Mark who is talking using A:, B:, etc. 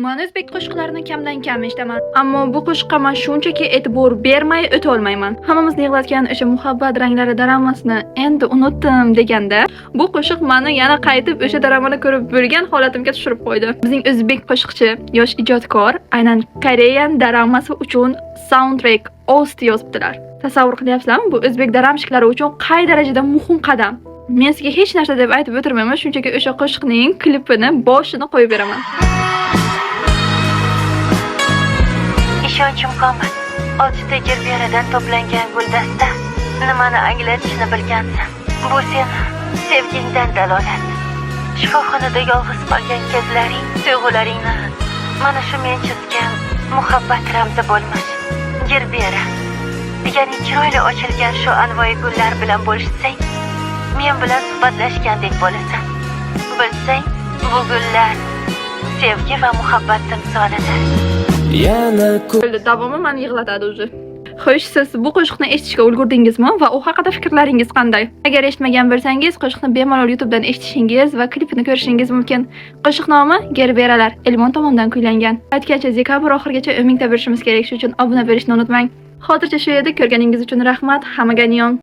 A: Men o'zbek qo'shiqlarini kamdan kam eshitaman, ammo bu qo'shiqqa men shunchaki e'tibor bermay o'ta olmayman. Hammamizni yig'latgan o'sha muhabbat ranglari daramasini endi unutdim deganda, bu qo'shiq meni yana qaytib o'sha daramani ko'rib bo'lgan holatimga tushirib qo'ydi. Bizning o'zbek qo'shiqchi, yosh ijodkor aynan Koreyan daramasi uchun soundtrack OST yozibdilar. Tasavvur qilyapsizlarmi, bu o'zbek daramshiklari uchun qay darajada muhim qadam? Men sizga hech narsa deb aytib o'tirmayman, shunchaki o'sha qo'shiqning klipini boshini qo'yib beraman.
B: Ishonchim komil. 6 ta jirbiyaradan to'plangan guldasta nimani anglatishini bilgansan. Bu sen sevgingdan dalolat. Shifoxonada yolg'iz qolgan kezlaring, tuyg'ularingni mana shu men chizgan muhabbat ramzi bo'lmish. Jirbiyara. Ya'ni chiroyli ochilgan shu anvoyi gullar bilan bo'lishsang, men bilan suhbatlashgandek bo'lasan. Bilsang, bu gullar sevgi va muhabbat timsolidir.
A: Davomi meni yig'latadi o'zi. Xo'sh, siz bu qo'shiqni eshitishga ulgurdingizmi va u haqida fikrlaringiz qanday? Agar eshitmagan bo'lsangiz, qo'shiqni bemalol YouTube'dan eshitishingiz va klipini ko'rishingiz mumkin. Qo'shiq nomi Gerberalar, Elmon tomonidan kuylangan. Aytgancha dekabr oxirigacha umingda bo'lishimiz kerak, shuning uchun obuna bo'lishni unutmang. Hozircha shu yerda ko'rganingiz uchun rahmat, hammaga niyon.